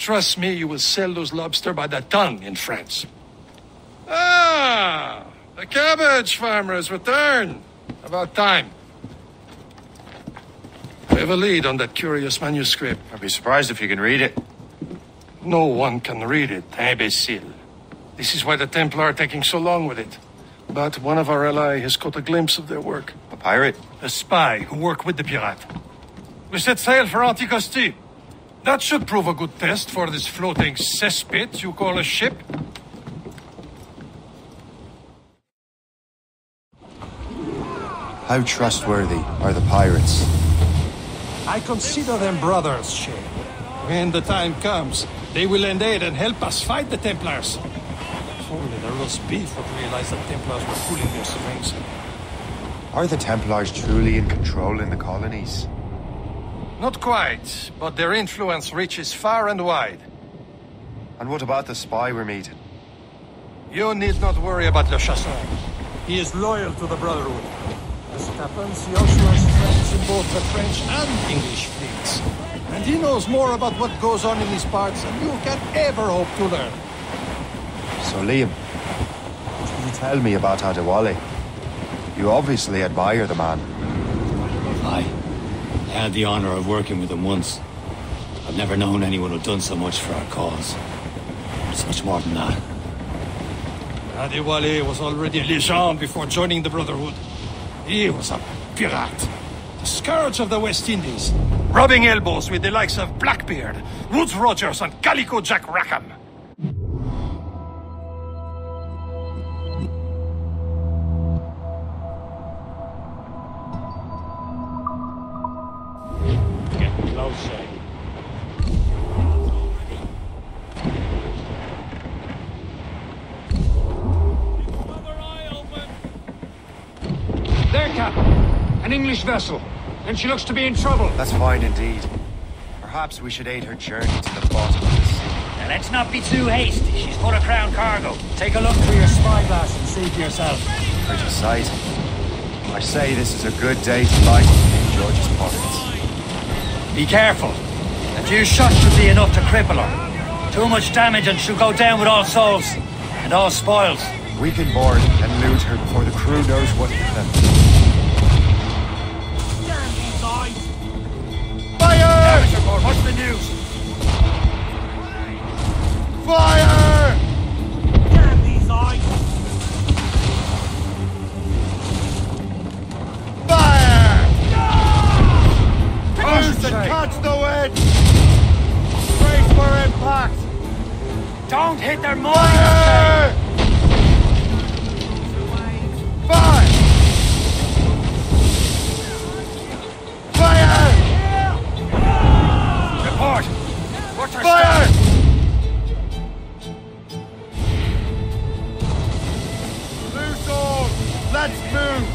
Trust me, you will sell those lobster by the ton in France. Ah, the cabbage farmer's return. About time. We have a lead on that curious manuscript. I'd be surprised if you can read it. No one can read it, imbecile. This is why the Templar are taking so long with it. But one of our allies has caught a glimpse of their work. A pirate? A spy who worked with the pirate. We set sail for Anticosti. That should prove a good test for this floating cesspit you call a ship. How trustworthy are the pirates? I consider them brothers, Shay. When the time comes, they will lend aid and help us fight the Templars. If only the roast beef would realize the Templars were pulling their strings. Are the Templars truly in control in the colonies? Not quite, but their influence reaches far and wide. And what about the spy we're meeting? You need not worry about Le Chasseur. He is loyal to the Brotherhood. As it happens, he also has friends in both the French and English fleets. And he knows more about what goes on in these parts than you can ever hope to learn. So Liam, what can you tell me about Adewale? You obviously admire the man. I had the honor of working with him once. I've never known anyone who'd done so much for our cause. It's much more than that. Adewale was already a legend before joining the Brotherhood. He was a pirate. The scourge of the West Indies. Rubbing elbows with the likes of Blackbeard, Woodes Rogers and Calico Jack Rackham. Get close, Shay. There, Captain. An English vessel. And she looks to be in trouble. That's fine indeed. Perhaps we should aid her journey to the bottom of the sea. Now let's not be too hasty. She's full of crown cargo. Take a look through your spyglass and see for yourself. Pretty sight. I say this is a good day to light King George's pockets. Be careful. A few shots should be enough to cripple her. Too much damage and she'll go down with all souls. And all spoils. We can board and loot her before the crew knows what hit them. Fire! What's the news? Fire! Damn these eyes! Fire! Cruise and catch the wind! Brace for impact! Don't hit their Fire! minds! Fire! Fire! Report! What's our Fire! start? Loose all! Let's move!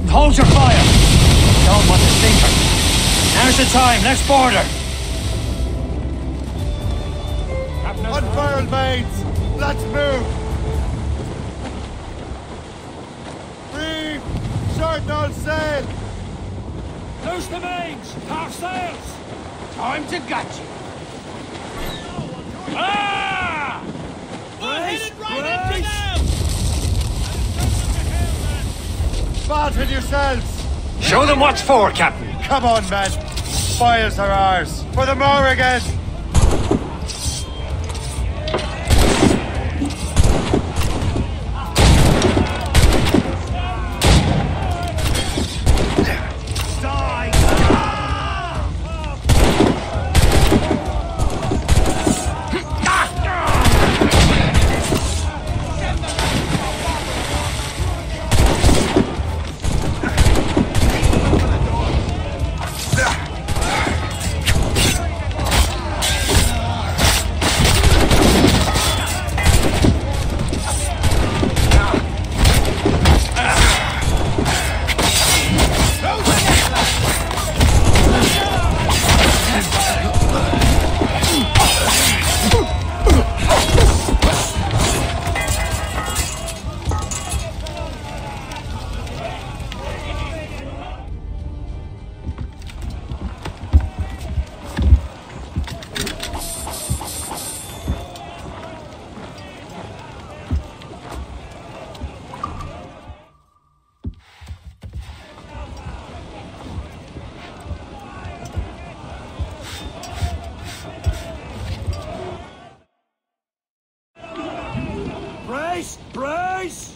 Hold your fire! Don't want to sink her. Now's the time, let's board her! Unfurled mates! Let's move! Reef! Short all sail! Loose the mains! Half sails! Time to gut you! Ah! We're headed right into them! Batten yourselves! Show them what's for, Captain! Come on, men! Spoils are ours! For the Morrigan!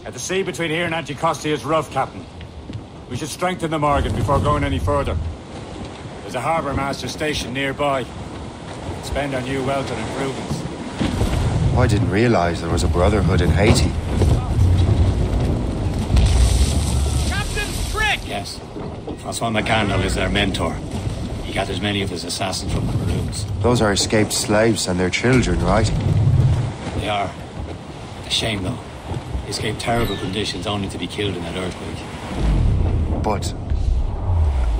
At the sea between here and Anticosti is rough, Captain. We should strengthen the Morgan before going any further. There's a harbour master station nearby. Spend our new wealth on improvements. I didn't realize there was a brotherhood in Haiti. Captain's trick! Yes. Francois Wakanda is their mentor. He gathers many of his assassins from the Maroons. Those are escaped slaves and their children, right? They are. A shame, though. They escaped terrible conditions only to be killed in that earthquake. But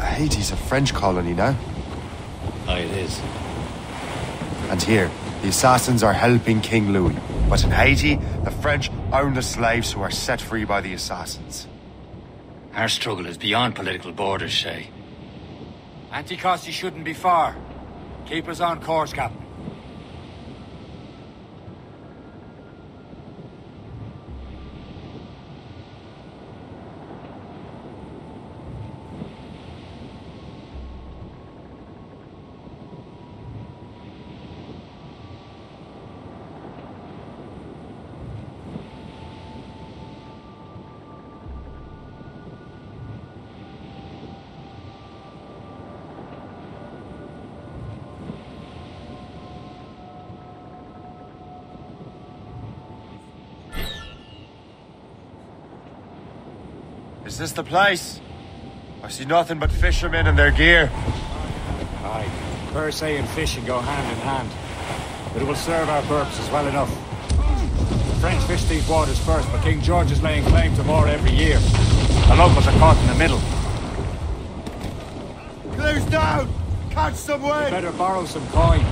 Haiti's a French colony now. Aye, it is. And here, the assassins are helping King Louis. But in Haiti, the French own the slaves who are set free by the assassins. Our struggle is beyond political borders, Shay. Anticosti shouldn't be far. Keep us on course, Captain. Is this the place? I see nothing but fishermen and their gear. Aye. Per se and fishing go hand in hand. But it will serve our purposes well enough. The French fish these waters first, but King George is laying claim to more every year. The locals are caught in the middle. Clears down! Catch some You wind! better borrow some coin.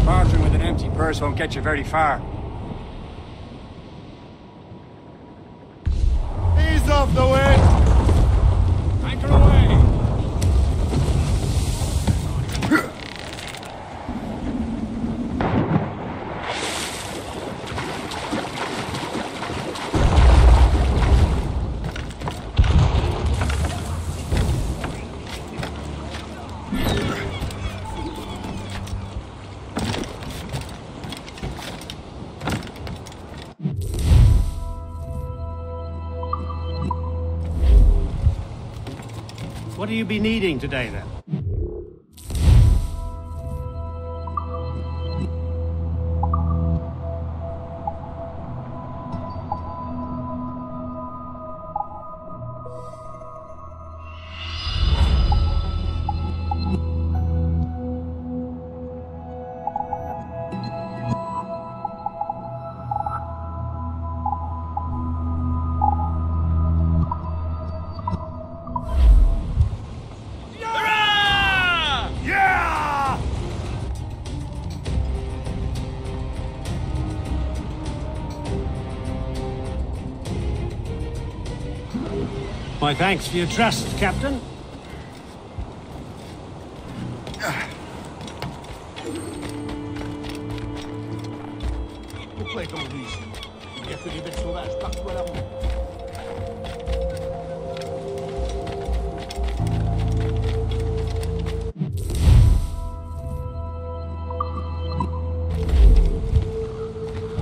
Bartering with an empty purse won't get you very far. Ease off the wind! Anchor away! What do you be needing today, then? My thanks for your trust, Captain.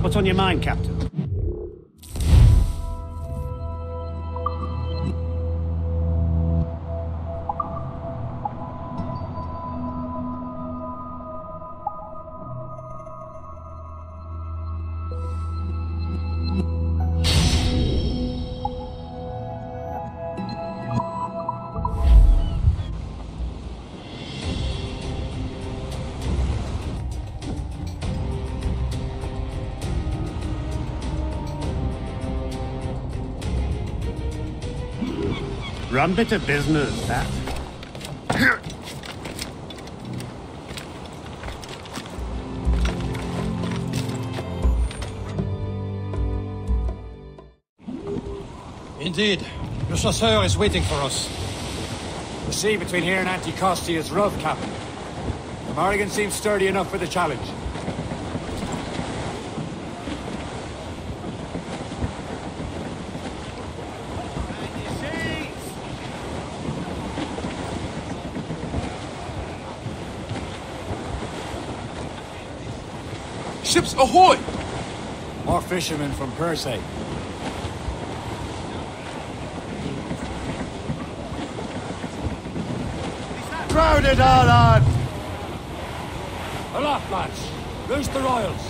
What's on your mind, Captain? Rum bit of business, that. Indeed. Le chasseur is waiting for us. The sea between here and Anticosti is rough, Captain. The Morrigan seems sturdy enough for the challenge. Ships ahoy! More fishermen from Persay. Crowd it all on! Aloft, lads! Loose the royals!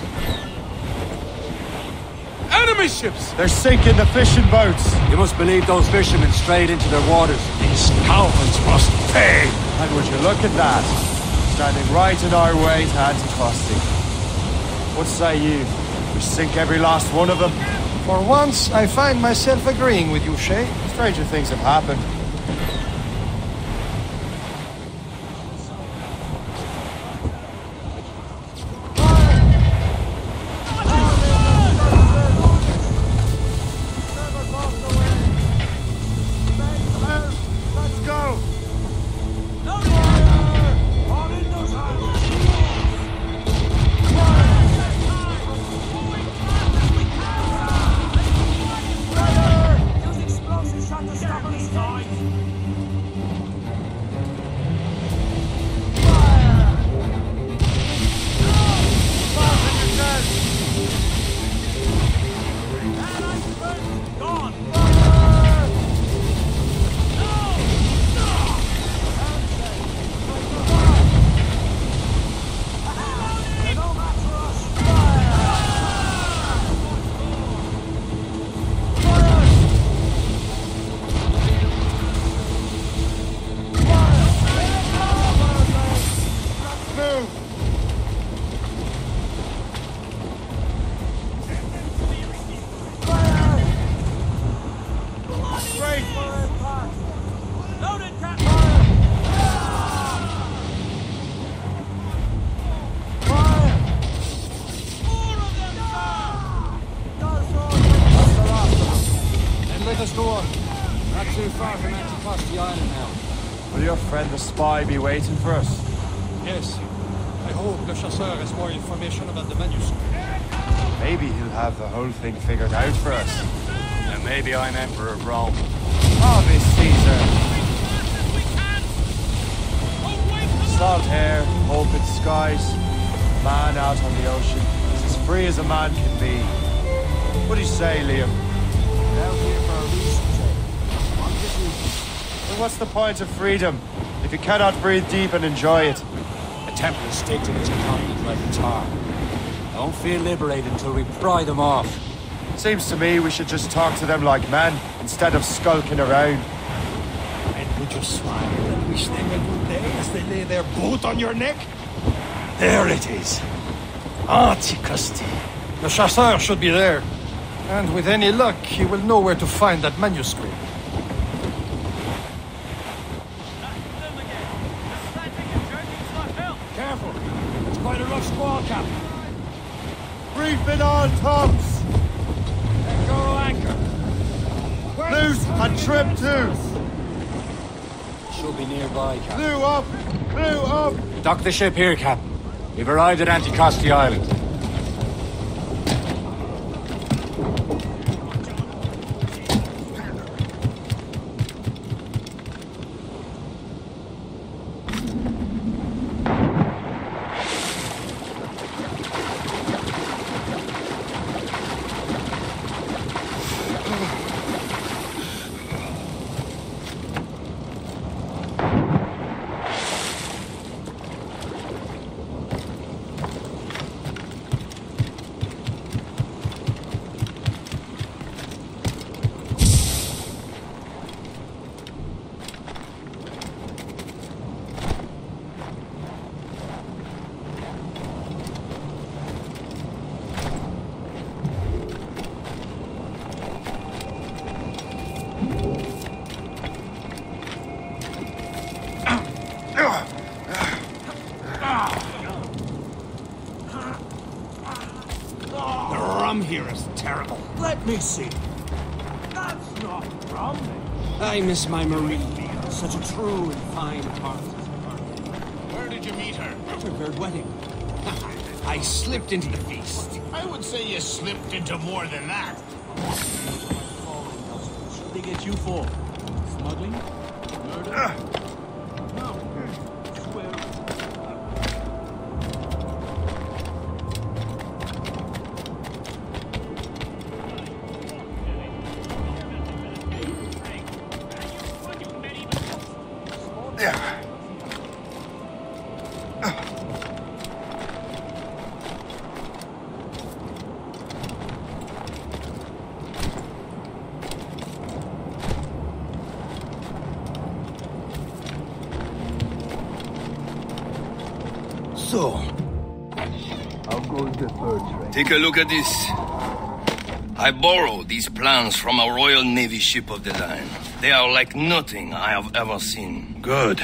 Enemy ships! They're sinking the fishing boats! You must believe those fishermen strayed into their waters. These cowards must pay! And would you look at that? Standing right in our way to Anticosti. What say you? We sink every last one of them? For once, I find myself agreeing with you, Shay. Stranger things have happened. Will your friend the spy be waiting for us? Yes. I hope Le Chasseur has more information about the manuscript. Maybe he'll have the whole thing figured out for us. And maybe I'm Emperor of Rome. Obvious Caesar. Salt hair, open skies, man out on the ocean. He's as free as a man can be. What do you say, Liam? Out here for a reason, Jay. Then what's the point of freedom if you cannot breathe deep and enjoy it? The Templars stay to this continent like tar. Don't feel liberated until we pry them off. Seems to me we should just talk to them like men instead of skulking around. And would you smile and wish them a good day as they lay their boot on your neck? There it is. Anticosti. The Chasseur should be there. And with any luck, he will know where to find that manuscript. Careful! It's quite a rough squall, Captain. Reef in all tops! Let go anchor. Loose and trim too! Should be nearby, Captain. Blew up! Blew up! Dock the ship here, Captain. We've arrived at Anticosti Island. Let me see. That's not rum. I miss my Marie. Such a true and fine heart. Where did you meet her? At her third wedding. I slipped into the feast. I would say you slipped into more than that. What they get you for? Smuggling? Murder? No. Swear. So, I'm going to third train. take a look at this. I borrowed these plans from a Royal Navy ship of the line. They are like nothing I have ever seen. Good.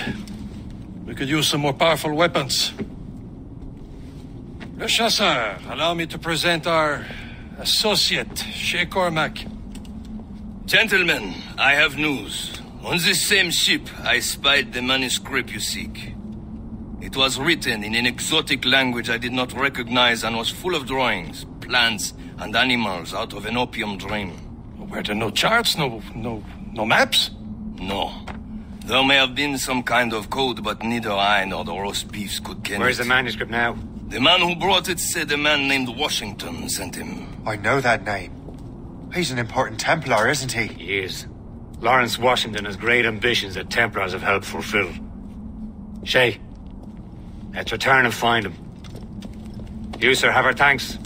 We could use some more powerful weapons. Le Chasseur, allow me to present our associate, Shay Patrick. Gentlemen, I have news. On this same ship, I spied the manuscript you seek. It was written in an exotic language I did not recognize and was full of drawings, plants, and animals out of an opium dream. Were there no charts, no maps? No. There may have been some kind of code, but neither I nor the roast beefs could ken Where's it. the manuscript now? The man who brought it said a man named Washington sent him. I know that name. He's an important Templar, isn't he? He is. Lawrence Washington has great ambitions that Templars have helped fulfill. Shay, let's return and find him. You, sir, have our thanks.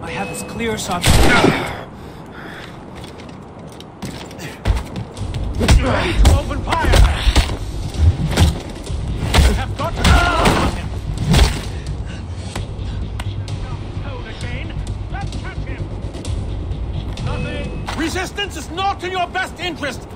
I have as clear shot. Ready to open fire! You have got to stop him! Hold again! Let's catch him! Nothing! Resistance is not in your best interest!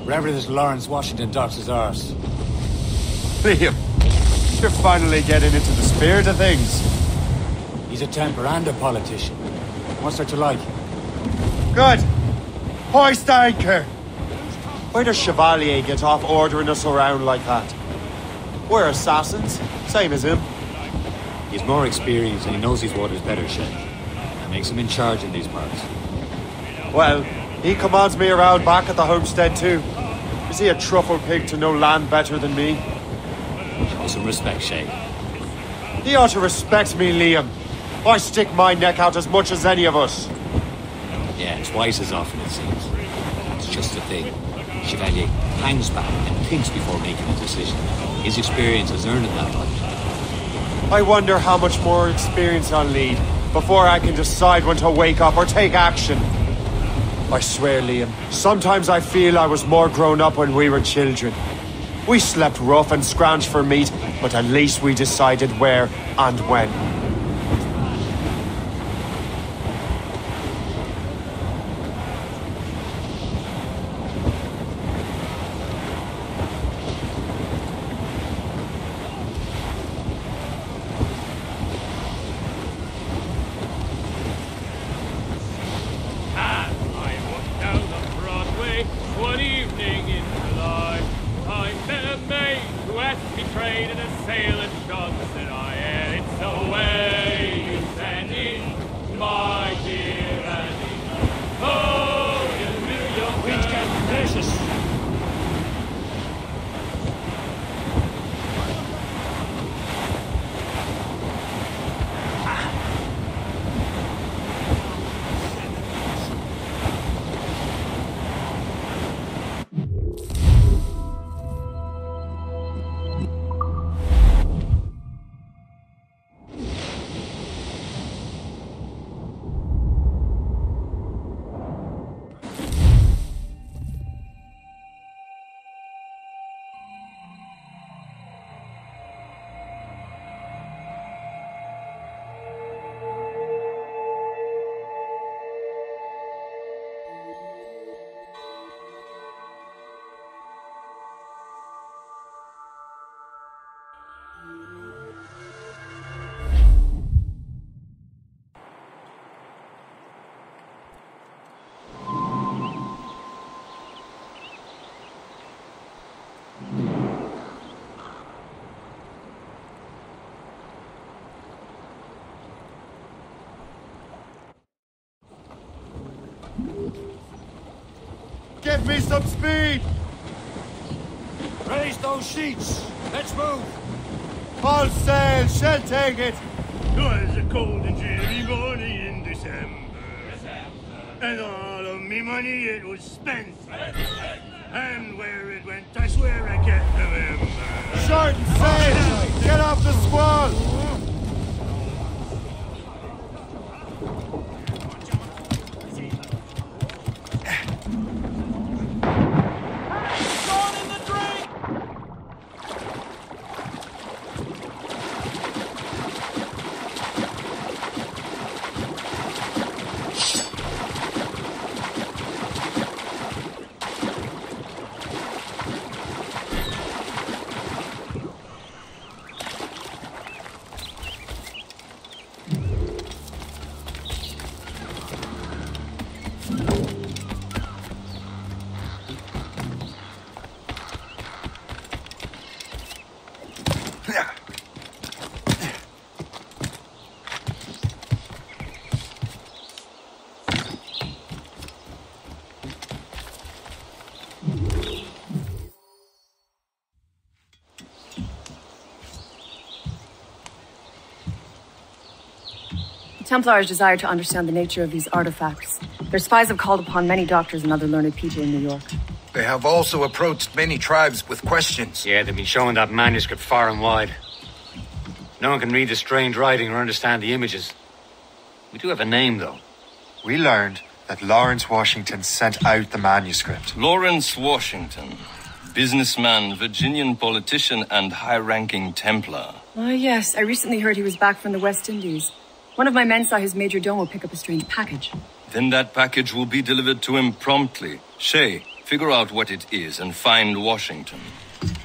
Wherever this Lawrence Washington docks is ours. Liam, you're finally getting into the spirit of things. He's a Templar and a politician. What's there to like? Good. Hoist anchor. Where does Chevalier get off ordering us around like that? We're assassins, same as him. He's more experienced and he knows these waters better, Shay. That makes him in charge in these parts. Well, he commands me around back at the homestead too. Is he a truffle pig to know land better than me? Show some respect, Shay. He ought to respect me, Liam. I stick my neck out as much as any of us. Yeah, twice as often, it seems. It's just a thing. Chevalier hangs back and thinks before making a decision. His experience has earned him that much. I wonder how much more experience I'll need before I can decide when to wake up or take action. I swear, Liam, sometimes I feel I was more grown up when we were children. We slept rough and scrounged for meat, but at least we decided where and when. Give me some speed! Raise those sheets! Let's move! All sail, shall take it! 'Twas a cold and dreary morning in December, and all of me money it was spent. And where it went, I swear I can't remember. Short and sail! Get off the squall! Templars desire to understand the nature of these artifacts. Their spies have called upon many doctors and other learned people in New York. They have also approached many tribes with questions. Yeah, they've been showing that manuscript far and wide. No one can read the strange writing or understand the images. We do have a name, though. We learned that Lawrence Washington sent out the manuscript. Lawrence Washington. Businessman, Virginian politician, and high-ranking Templar. Oh, yes. I recently heard he was back from the West Indies. One of my men saw his major domo pick up a strange package. Then that package will be delivered to him promptly. Shay, figure out what it is and find Washington.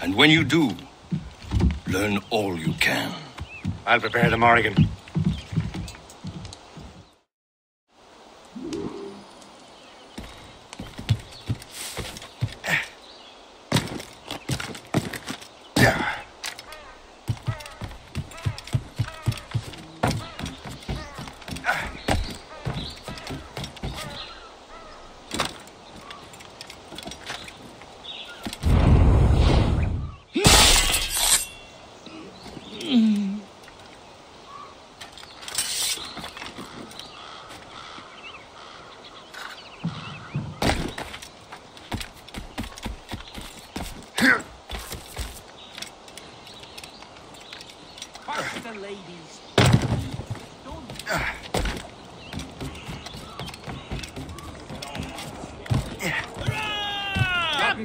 And when you do, learn all you can. I'll prepare the Morrigan.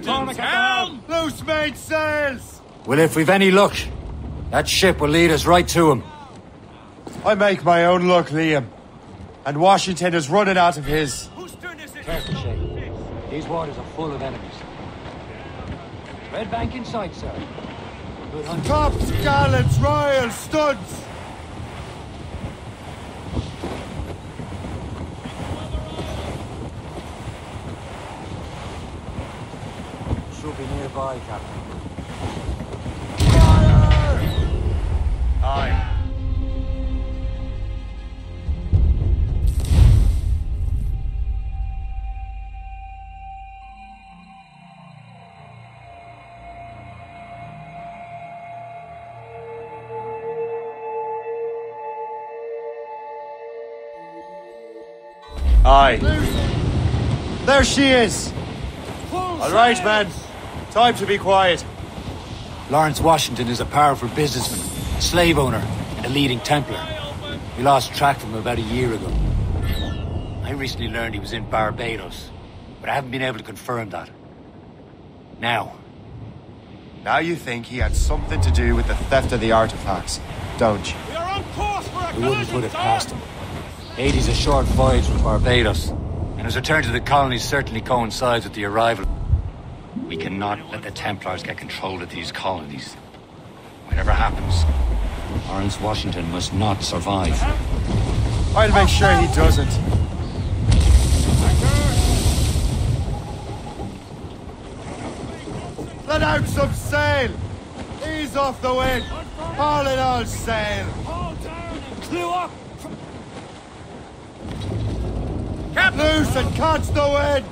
Captain's helm! Loose mainsails! Well, if we've any luck, that ship will lead us right to him. I make my own luck, Liam. And Washington is running out of his. Careful, Shay. These waters are full of enemies. Red bank in sight, sir. Good hunting. Tops, gallants, royals, studs! Should be nearby, Captain. Aye. Aye. There she is! All right, man. Time to be quiet. Lawrence Washington is a powerful businessman, slave owner, and a leading Templar. We lost track of him about a year ago. I recently learned he was in Barbados, but I haven't been able to confirm that. Now you think he had something to do with the theft of the artifacts, don't you? We are on course for a we wouldn't put it past him. 80's a short voyage from Barbados, and his return to the colonies certainly coincides with the arrival. We cannot let the Templars get control of these colonies. Whatever happens, Lawrence Washington must not survive. I'll make sure he doesn't. Let out some sail! Ease off the wind! Haul it all sail! Haul down and clew up! Loose and catch the wind!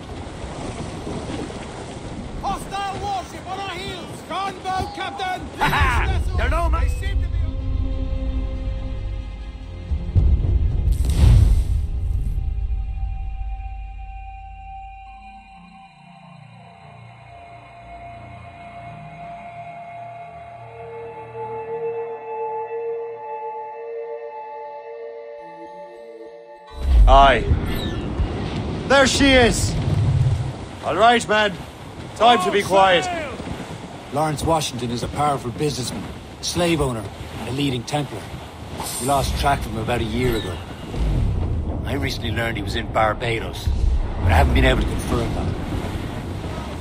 Hostile warship on our heels! Gunboat, Captain! Ha! They're no They seem to be... Aye. There she is! All right, man. Time to be quiet. Lawrence Washington is a powerful businessman, slave owner, and a leading Templar. We lost track of him about a year ago. I recently learned he was in Barbados, but I haven't been able to confirm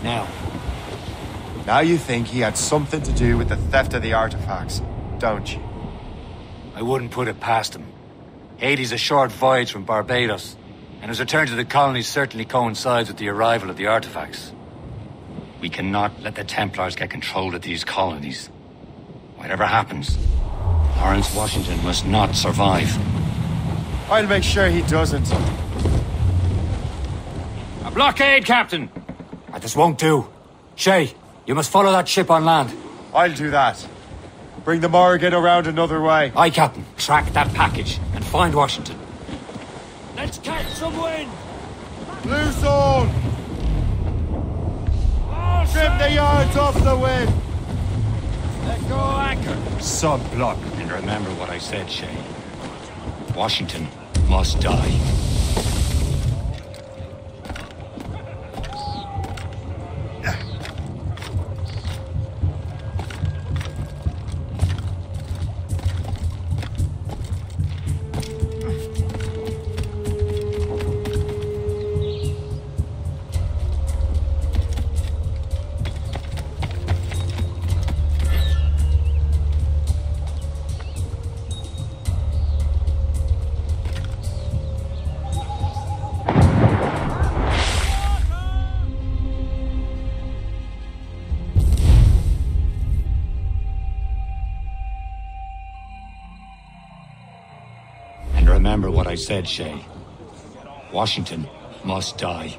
that. Now you think he had something to do with the theft of the artifacts, don't you? I wouldn't put it past him. 80's a short voyage from Barbados, and his return to the colonies certainly coincides with the arrival of the artifacts. We cannot let the Templars get control of these colonies. Whatever happens, Lawrence Washington must not survive. I'll make sure he doesn't. A blockade, Captain! This won't do. Shay, you must follow that ship on land. I'll do that. Bring the Morrigan around another way. Aye, Captain. Track that package and find Washington. Let's catch some wind! Loose all! Trim the yards off the wind! Let go anchor! Sub-block. And remember what I said, Shay. Washington must die. Remember what I said, Shay. Washington must die.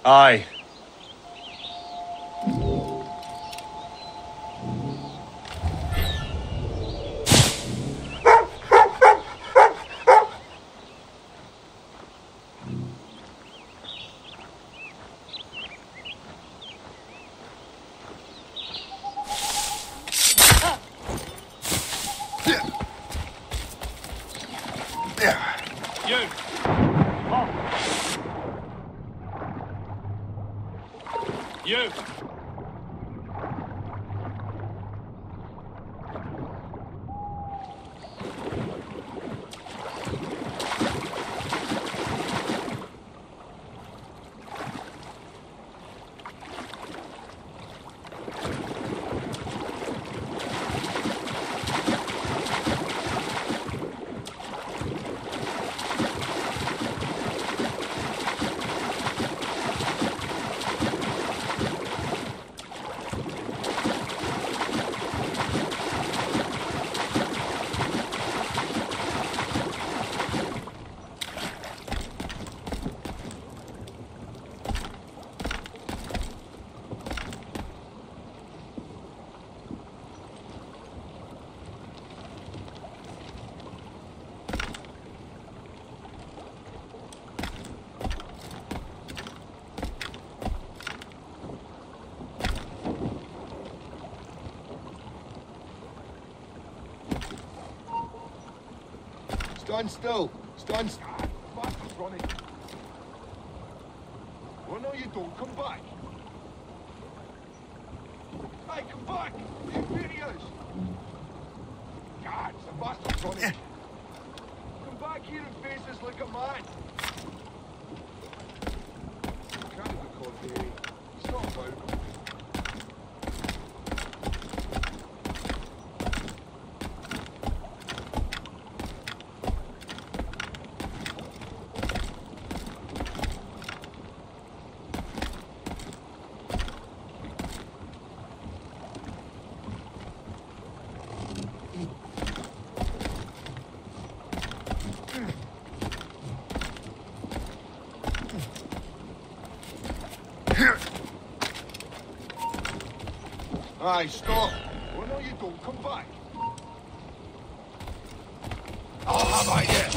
Aye. Stand still. Stand still. Bastard's running. Oh no, you don't. Come back. Hey, come back. You idiots. God, the bastard's running. Come back here and face us like a man. Can't be called here. It's not about him. Aye, stop. Oh no, you don't. Come back. I'll have I yet.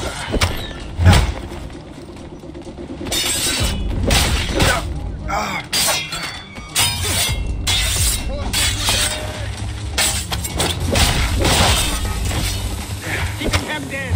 Keep him dead.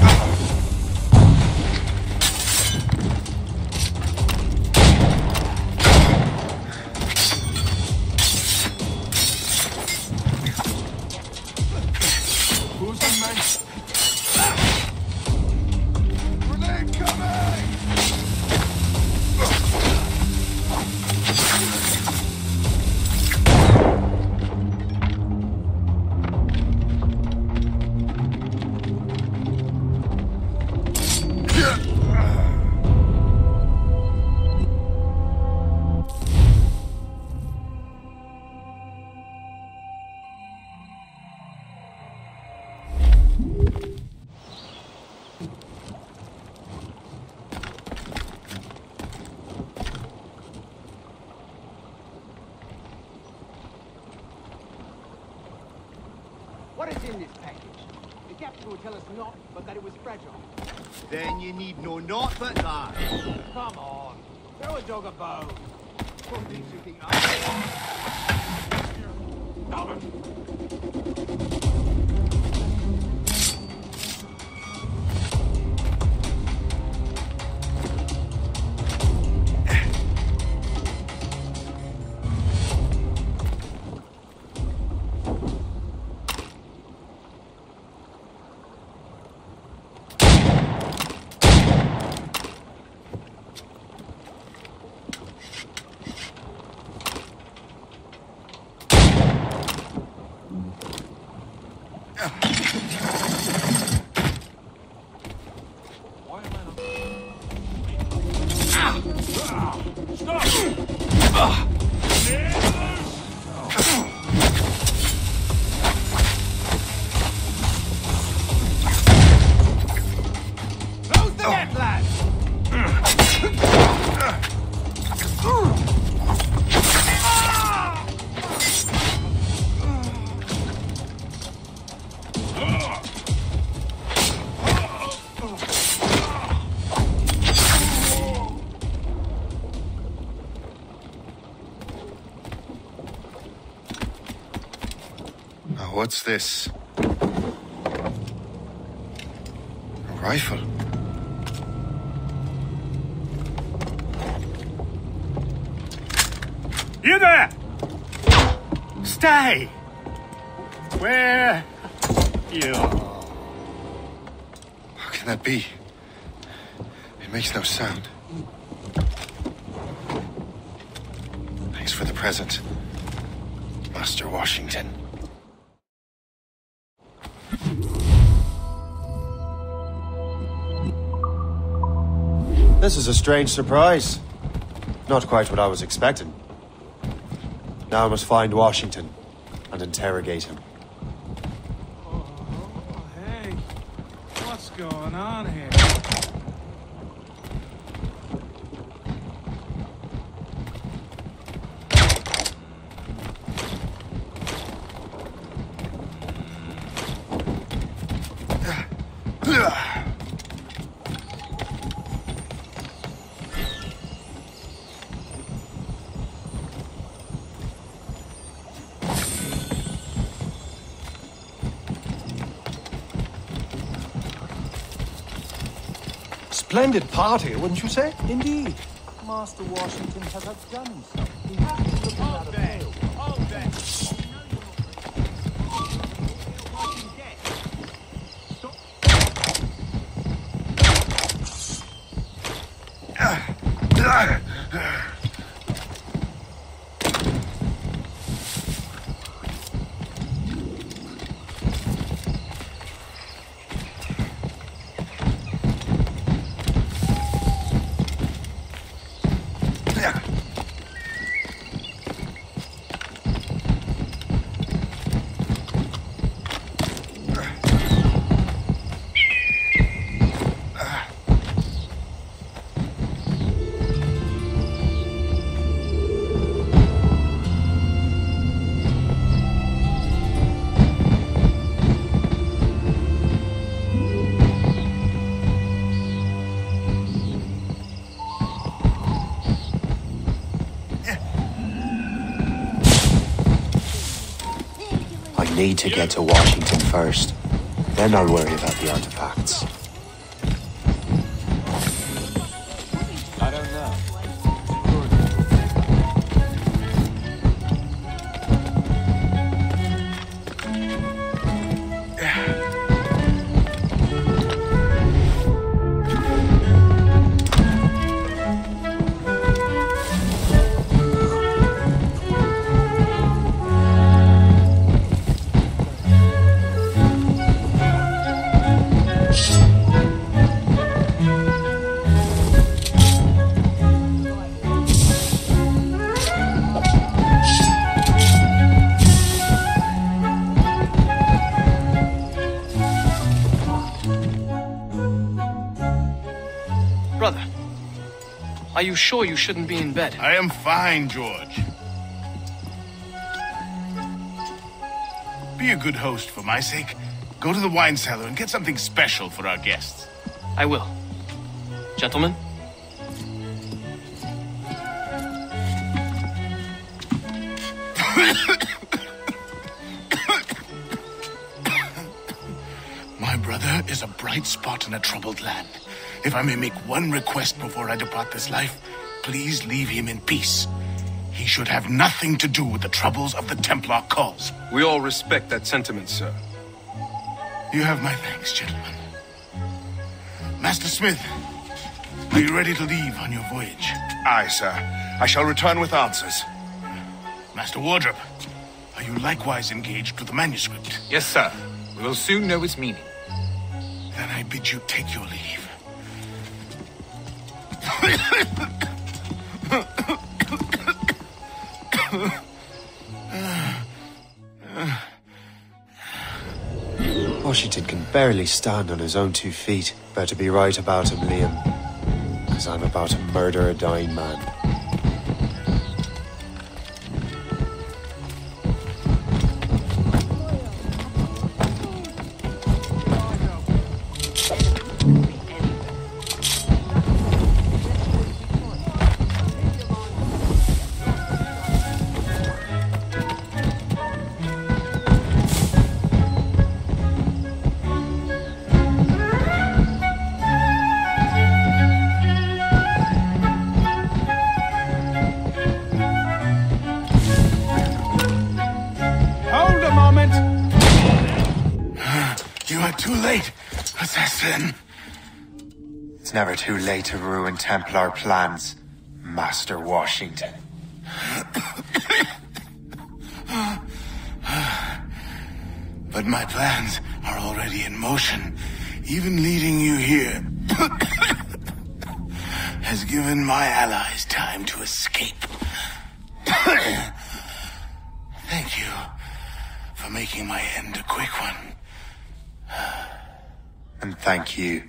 What is in this package? The captain will tell us not, but that it was fragile. Then you need no naught but that. Come on. Throw a dog a bone. What makes you think What's this? A rifle. You there! Stay! Where? You. How can that be? It makes no sound. Thanks for the present, Master Washington. This is a strange surprise. Not quite what I was expecting. Now I must find Washington and interrogate him. Oh, hey. What's going on here? Splendid party, wouldn't you say? Indeed. Master Washington has outdone himself. He has to look out of jail. Hold there. I need to get to Washington first. Then I'll worry about the artifacts. I don't know. Brother, are you sure you shouldn't be in bed? I am fine, George. Be a good host for my sake. Go to the wine cellar and get something special for our guests. I will. Gentlemen? My brother is a bright spot in a troubled land. If I may make one request before I depart this life, please leave him in peace. He should have nothing to do with the troubles of the Templar cause. We all respect that sentiment, sir. You have my thanks, gentlemen. Master Smith, are you ready to leave on your voyage? Aye, sir. I shall return with answers. Master Wardrop, are you likewise engaged with the manuscript? Yes, sir. We will soon know its meaning. Then I bid you take your leave. Washington can barely stand on his own 2 feet. Better be right about him, Liam. Because I'm about to murder a dying man. too late, assassin. It's never too late to ruin Templar plans, Master Washington. But my plans are already in motion. Even leading you here has given my allies time to escape. Thank you for making my end a quick one. And thank you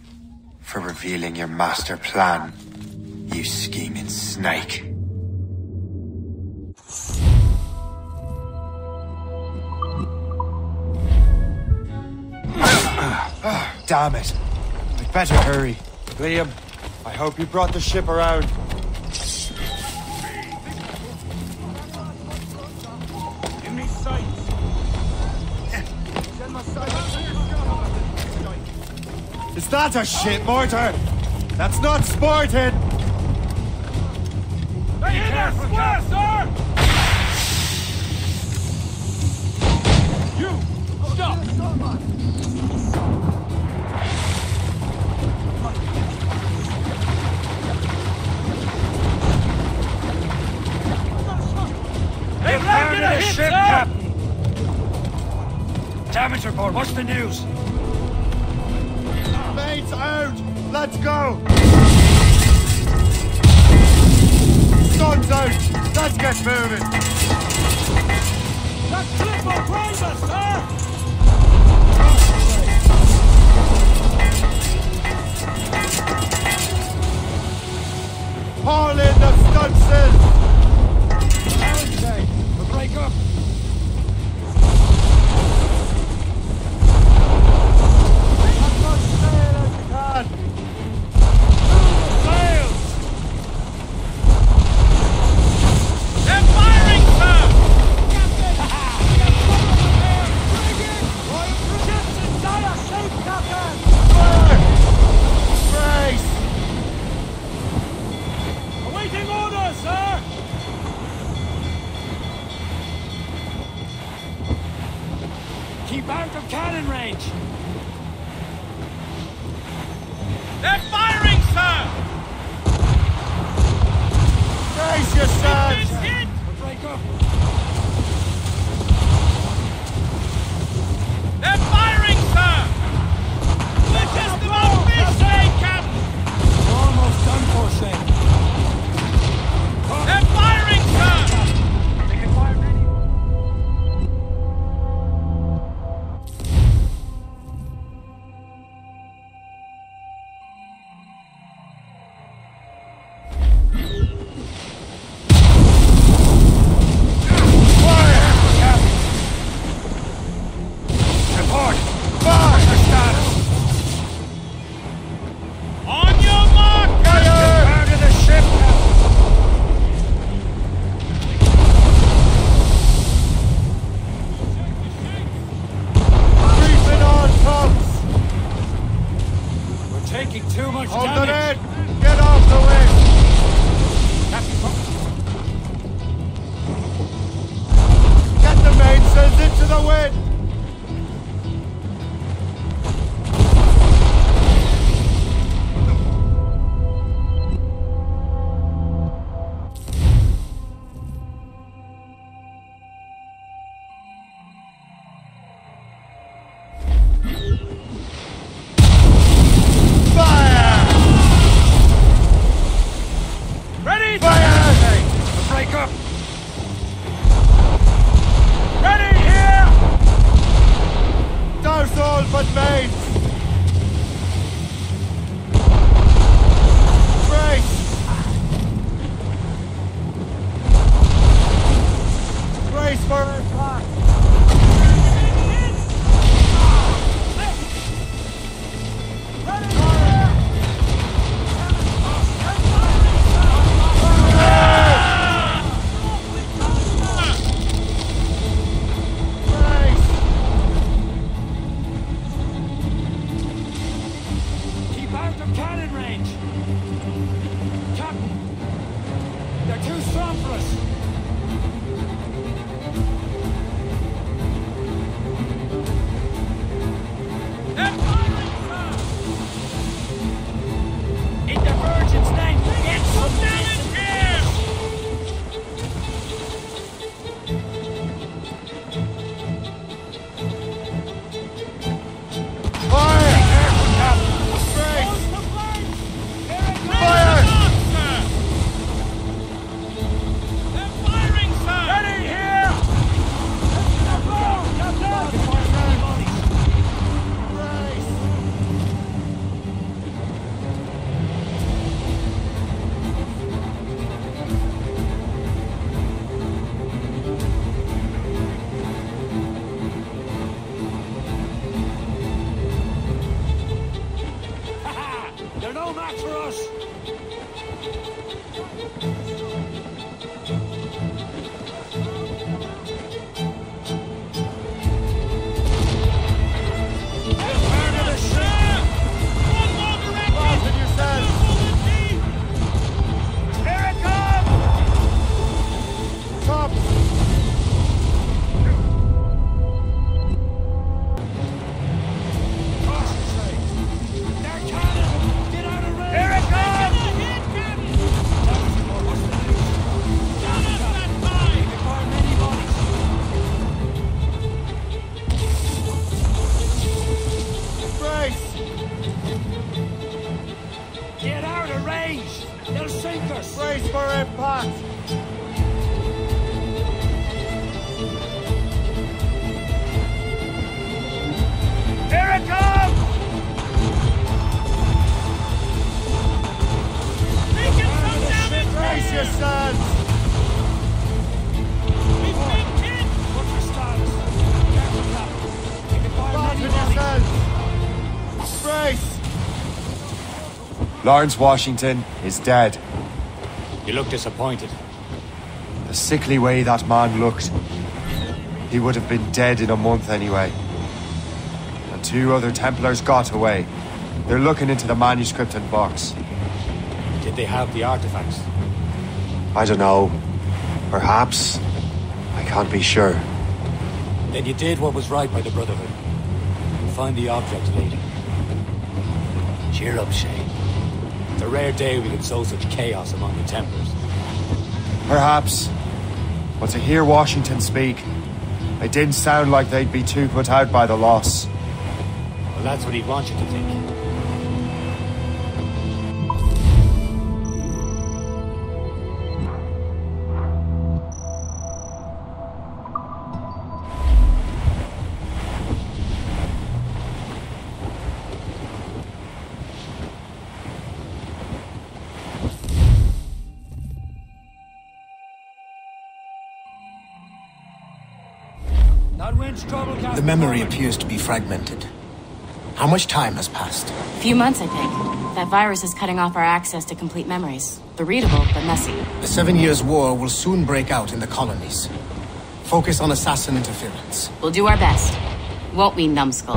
for revealing your master plan, you scheming snake. Damn it. I'd better hurry. Liam, I hope you brought the ship around. Give me sights. Send my sights. Is that a ship mortar? That's not sporting! They hit our square, sir! You! Stop! They've landed a ship, Captain! Damage report, what's the news? Mates out! Let's go! Sun's out! Let's get moving! That ship will raise us, sir! Haul in the stunsail! Okay, we'll break up. Keep out of cannon range! They're firing, sir! Brace yourselves! Hit! Break up! They're firing, sir! We're just about finished, Captain! We're almost done for, Shay. They're firing, sir! They can fire many. us! Get out of range! They'll sink us! Brace for impact! Here it comes! Make it come down and brace yourselves! We've been hit! Look for stars. Careful, Captain. You can fire many bodies. Brace! Lawrence Washington is dead. You look disappointed. The sickly way that man looked. He would have been dead in a month anyway. And 2 other Templars got away. They're looking into the manuscript and box. Did they have the artifacts? I don't know. Perhaps. I can't be sure. Then you did what was right by the Brotherhood. You'll find the object later. Cheer up, Shay. It's a rare day we can sow such chaos among the Templars. Perhaps. But to hear Washington speak, it didn't sound like they'd be too put out by the loss. Well, that's what he'd want you to think. The memory appears to be fragmented. How much time has passed? A few months, I think. That virus is cutting off our access to complete memories. They're readable, but messy. The 7 Years' War will soon break out in the colonies. Focus on assassin interference. We'll do our best. Won't we, numbskull?